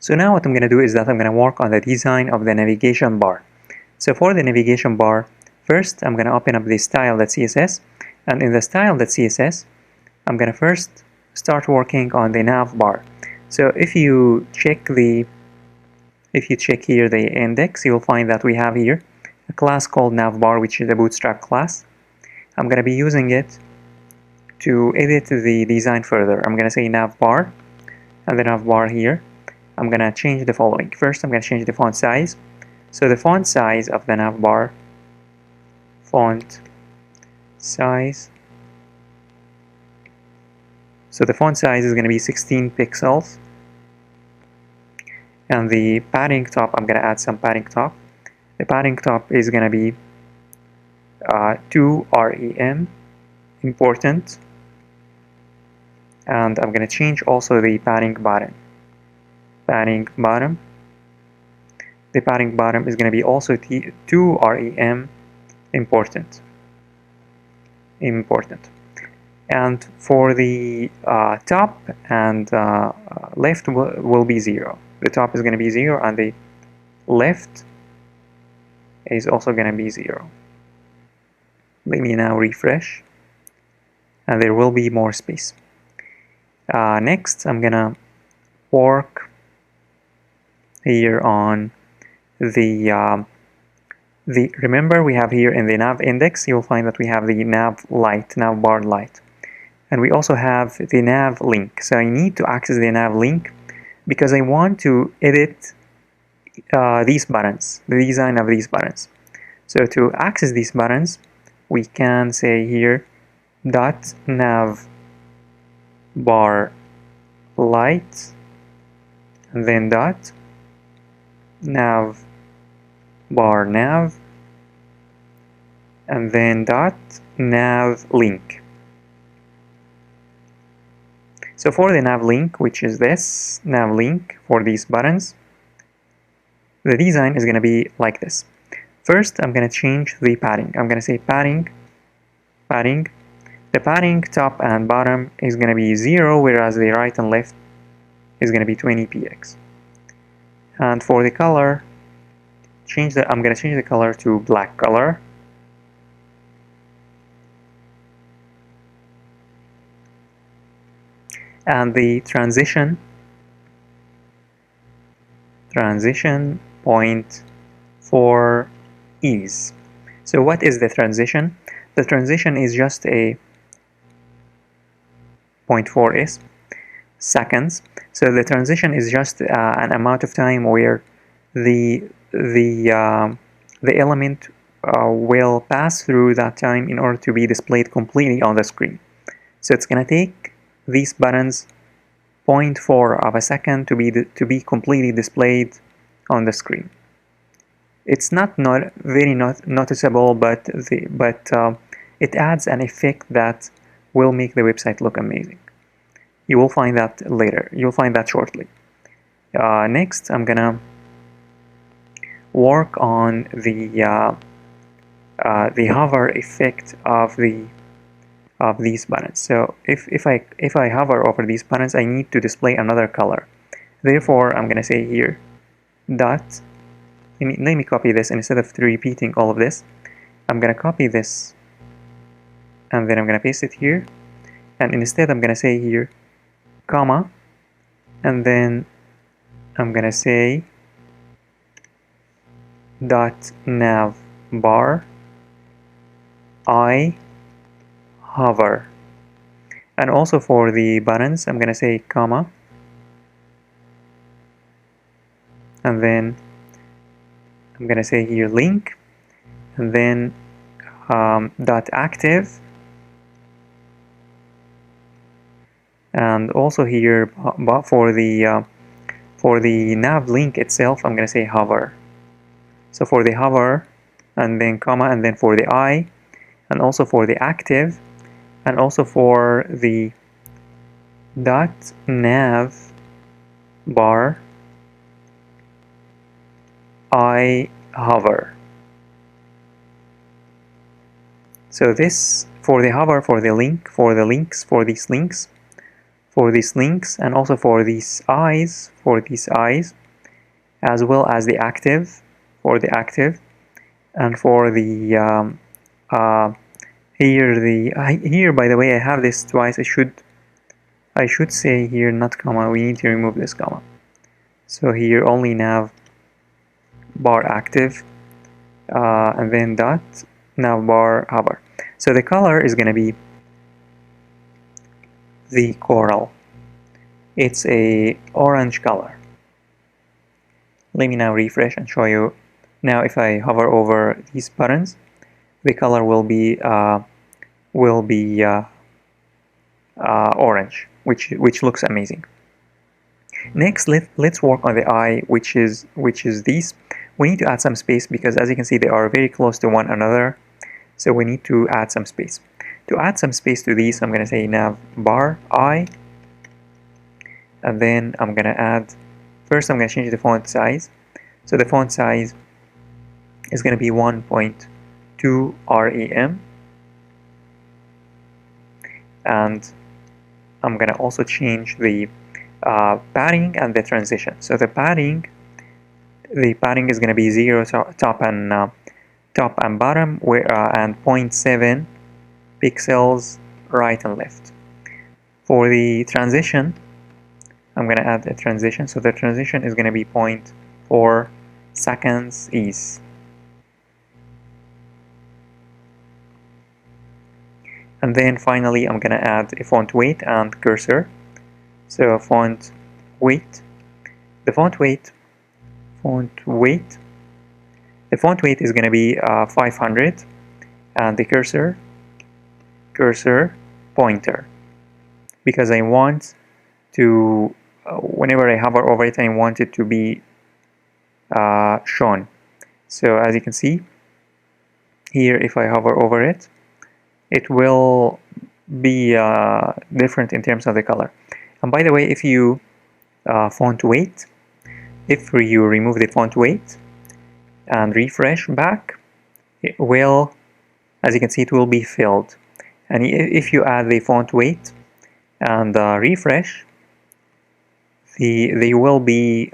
So now what I'm going to do is that I'm going to work on the design of the navigation bar. So for the navigation bar, first I'm going to open up the style.css, and in the style.css, I'm going to first start working on the navbar. So if you check here the index, you'll find that we have here a class called navbar, which is a bootstrap class. I'm going to be using it to edit the design further. I'm going to say navbar, and the navbar here, I'm going to change the following. First, I'm going to change the font size. So the font size of the navbar, font size, so the font size is going to be 16 pixels. And the padding top, I'm going to add some padding top. The padding top is going to be 2 rem, important. And I'm going to change also the padding bottom. The padding bottom is going to be also 2 rem, important. And for the top and left will be 0. The top is going to be 0, and the left is also going to be 0. Let me now refresh, and there will be more space. Next, I'm going to work here on remember we have here in the nav index, you'll find that we have the navbar light. And we also have the nav link. So I need to access the nav link because I want to edit these buttons, the design of these buttons. So to access these buttons, we can say here .navbar light, and then .navbar nav, and then .nav link. So for the nav link, which is this nav link for these buttons, the design is going to be like this. First, I'm going to change the padding. I'm going to say padding. The padding top and bottom is going to be 0, whereas the right and left is going to be 20 px. And for the color, I'm going to change the color to black color. And the transition point for ease. So what is the transition? The transition is just a 0.4 seconds. So the transition is just an amount of time where the element will pass through that time in order to be displayed completely on the screen. So it's going to take these buttons 0.4 of a second to be completely displayed on the screen. It's not very noticeable, but it adds an effect that will make the website look amazing. You will find that later. You'll find that shortly. Next, I'm gonna work on the hover effect of these buttons. So if I hover over these buttons, I need to display another color. Therefore, I'm gonna say here dot. Let me copy this, and instead of repeating all of this, I'm gonna copy this, and then I'm gonna paste it here, and instead I'm gonna say here comma, and then I'm gonna say dot nav bar I hover. And also for the buttons, I'm gonna say comma, and then I'm gonna say here link, and then dot active, and also here for the nav link itself, I'm gonna say hover. So for the hover, and then comma, and then for the I, and also for the active, and also for the dot nav bar I hover. So this for the hover, for the link, for the links, for these links, for these links, and also for these eyes, as well as the active, and for the here, by the way, I have this twice. I should say here not comma. We need to remove this comma. So here only nav bar active, and then dot nav bar hover. So the color is going to be the coral. It's a orange color. Let me now refresh and show you. Now if I hover over these buttons, the color will be orange, which looks amazing. Next, let's work on the eye, which is these. We need to add some space because, as you can see, they are very close to one another. So we need to add some space. To add some space to these, I'm going to say nav bar eye, and then I'm going to add. First, I'm going to change the font size. So the font size is going to be 1.2 rem, and I'm going to also change the padding and the transition. So the padding is going to be 0 top and bottom, and 0.7 pixels right and left. For the transition, I'm going to add a transition. So the transition is going to be 0.4 seconds ease. And then finally, I'm going to add a font weight and cursor. So font weight, the font weight is going to be 500, and the cursor pointer, because I want to, whenever I hover over it, I want it to be shown. So as you can see here, if I hover over it, it will be different in terms of the color. And by the way, if you if you remove the font weight and refresh back, it will, as you can see, it will be filled. And if you add the font weight and refresh, they will be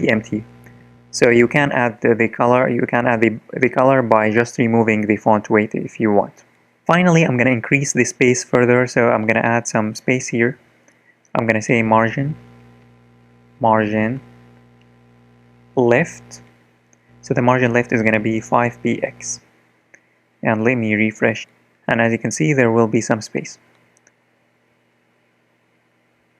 empty. So you can add the color. You can add the color by just removing the font weight if you want. Finally, I'm going to increase the space further. So I'm going to add some space here. I'm going to say margin left. So the margin left is going to be 5 px. And let me refresh. And as you can see, there will be some space.